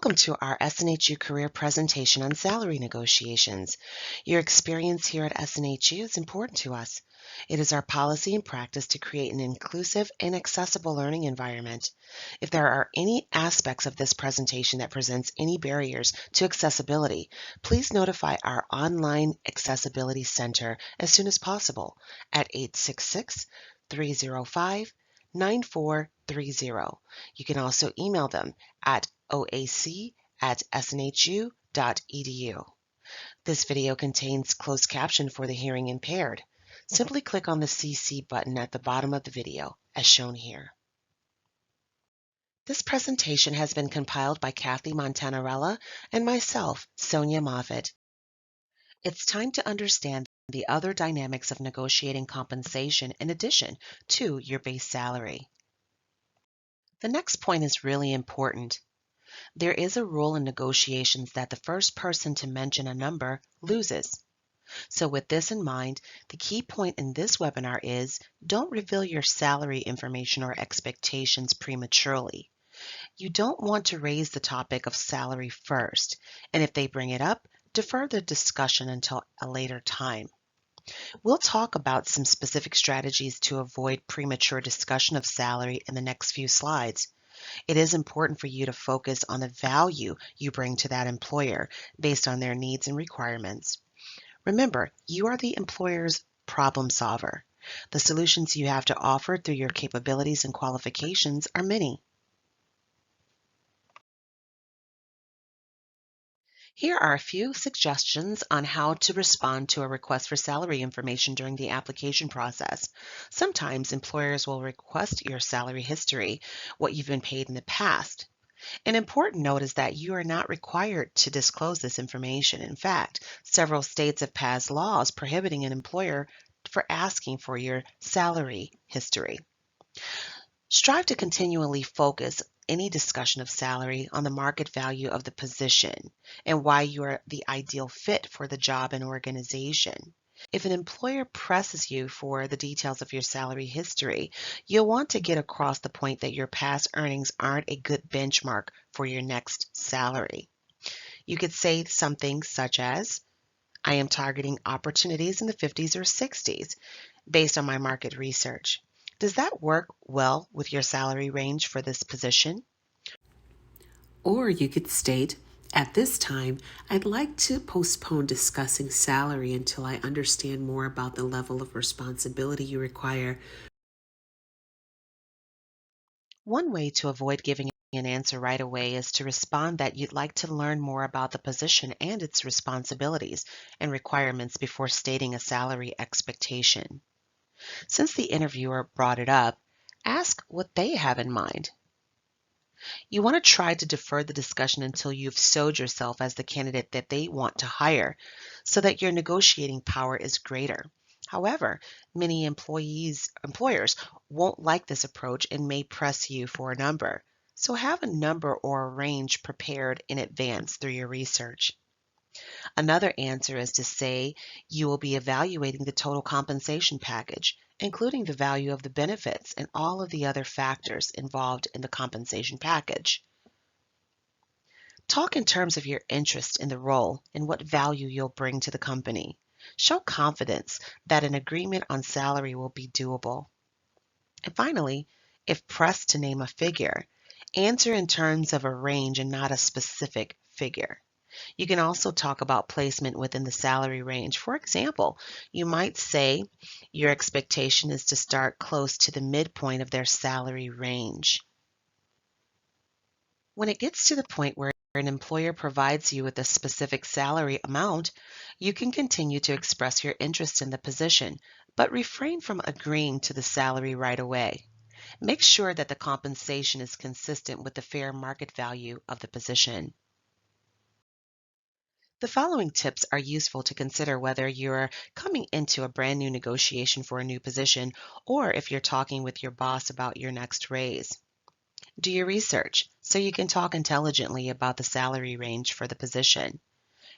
Welcome to our SNHU career presentation on salary negotiations. Your experience here at SNHU is important to us. It is our policy and practice to create an inclusive and accessible learning environment. If there are any aspects of this presentation that presents any barriers to accessibility, please notify our online accessibility center as soon as possible at 866-305-9430. You can also email them at oac@snhu.edu. This video contains closed caption for the hearing impaired. Simply click on the CC button at the bottom of the video, as shown here. This presentation has been compiled by Kathy Montanarella and myself, Sonia Moffitt. It's time to understand the other dynamics of negotiating compensation in addition to your base salary. The next point is really important. There is a rule in negotiations that the first person to mention a number loses. So with this in mind, the key point in this webinar is don't reveal your salary information or expectations prematurely. You don't want to raise the topic of salary first, and if they bring it up, defer the discussion until a later time. We'll talk about some specific strategies to avoid premature discussion of salary in the next few slides. It is important for you to focus on the value you bring to that employer based on their needs and requirements. Remember, you are the employer's problem solver. The solutions you have to offer through your capabilities and qualifications are many. Here are a few suggestions on how to respond to a request for salary information during the application process. Sometimes employers will request your salary history, what you've been paid in the past. An important note is that you are not required to disclose this information. In fact, several states have passed laws prohibiting an employer for asking for your salary history. Strive to continually focus any discussion of salary on the market value of the position and why you are the ideal fit for the job and organization. If an employer presses you for the details of your salary history, you'll want to get across the point that your past earnings aren't a good benchmark for your next salary. You could say something such as, I am targeting opportunities in the 50s or 60s based on my market research. Does that work well with your salary range for this position? Or you could state, at this time, I'd like to postpone discussing salary until I understand more about the level of responsibility you require. One way to avoid giving an answer right away is to respond that you'd like to learn more about the position and its responsibilities and requirements before stating a salary expectation. Since the interviewer brought it up, ask what they have in mind. You want to try to defer the discussion until you've sold yourself as the candidate that they want to hire so that your negotiating power is greater. However, many employers won't like this approach and may press you for a number. So have a number or a range prepared in advance through your research. Another answer is to say you will be evaluating the total compensation package, including the value of the benefits and all of the other factors involved in the compensation package. Talk in terms of your interest in the role and what value you'll bring to the company. Show confidence that an agreement on salary will be doable. And finally, if pressed to name a figure, answer in terms of a range and not a specific figure. You can also talk about placement within the salary range. For example, you might say your expectation is to start close to the midpoint of their salary range. When it gets to the point where an employer provides you with a specific salary amount, you can continue to express your interest in the position, but refrain from agreeing to the salary right away. Make sure that the compensation is consistent with the fair market value of the position. The following tips are useful to consider whether you're coming into a brand new negotiation for a new position or if you're talking with your boss about your next raise. Do your research so you can talk intelligently about the salary range for the position.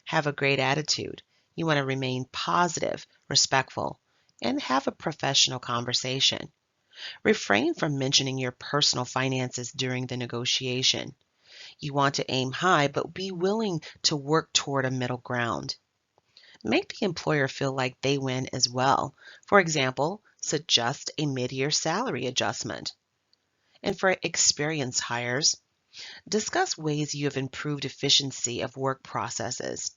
Have a great attitude. You want to remain positive, respectful, and have a professional conversation. Refrain from mentioning your personal finances during the negotiation. You want to aim high, but be willing to work toward a middle ground. Make the employer feel like they win as well. For example, suggest a mid-year salary adjustment. And for experienced hires, discuss ways you have improved efficiency of work processes,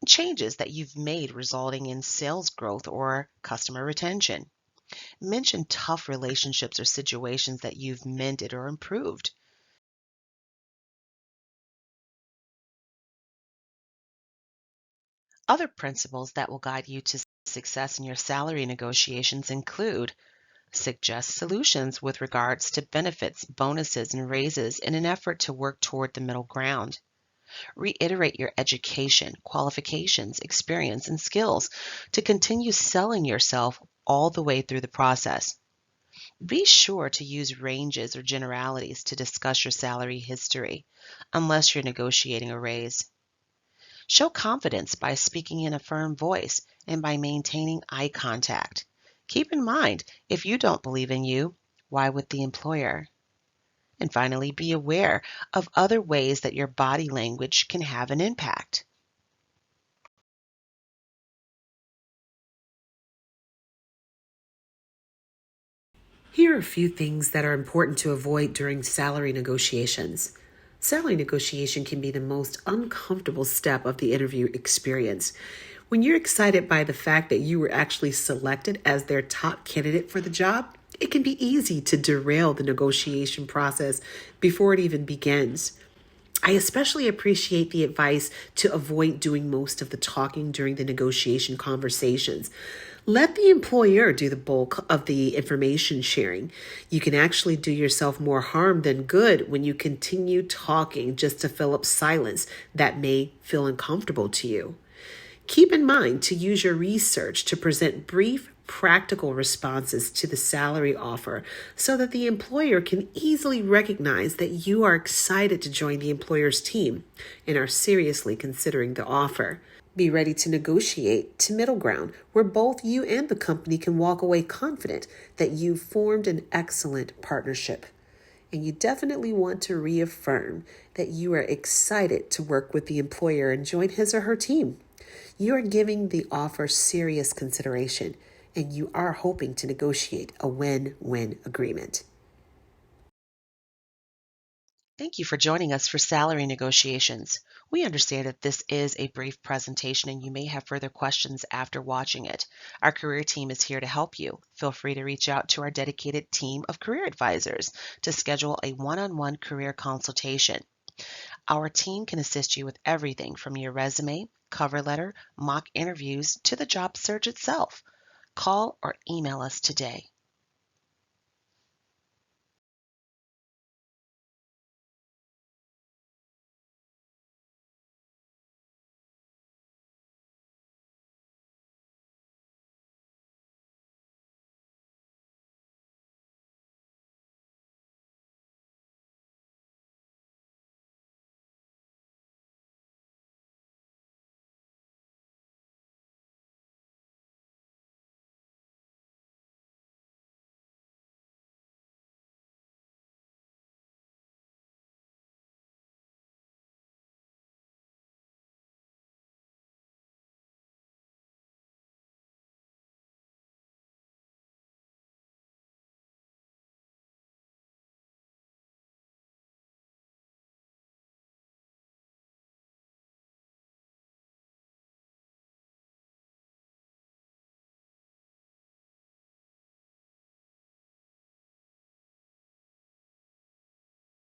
changes that you've made resulting in sales growth or customer retention. Mention tough relationships or situations that you've mended or improved. Other principles that will guide you to success in your salary negotiations include: suggest solutions with regards to benefits, bonuses, and raises in an effort to work toward the middle ground. Reiterate your education, qualifications, experience, and skills to continue selling yourself all the way through the process. Be sure to use ranges or generalities to discuss your salary history, unless you're negotiating a raise. Show confidence by speaking in a firm voice and by maintaining eye contact. Keep in mind, if you don't believe in you, why would the employer? And finally, be aware of other ways that your body language can have an impact. Here are a few things that are important to avoid during salary negotiations. Salary negotiation can be the most uncomfortable step of the interview experience. When you're excited by the fact that you were actually selected as their top candidate for the job, it can be easy to derail the negotiation process before it even begins. I especially appreciate the advice to avoid doing most of the talking during the negotiation conversations. Let the employer do the bulk of the information sharing. You can actually do yourself more harm than good when you continue talking just to fill up silence that may feel uncomfortable to you. Keep in mind to use your research to present brief, practical responses to the salary offer so that the employer can easily recognize that you are excited to join the employer's team and are seriously considering the offer. Be ready to negotiate to middle ground where both you and the company can walk away confident that you've formed an excellent partnership. And you definitely want to reaffirm that you are excited to work with the employer and join his or her team. You are giving the offer serious consideration, and you are hoping to negotiate a win-win agreement. Thank you for joining us for salary negotiations. We understand that this is a brief presentation and you may have further questions after watching it. Our career team is here to help you. Feel free to reach out to our dedicated team of career advisors to schedule a one-on-one career consultation. Our team can assist you with everything from your resume, cover letter, mock interviews, to the job search itself. Call or email us today.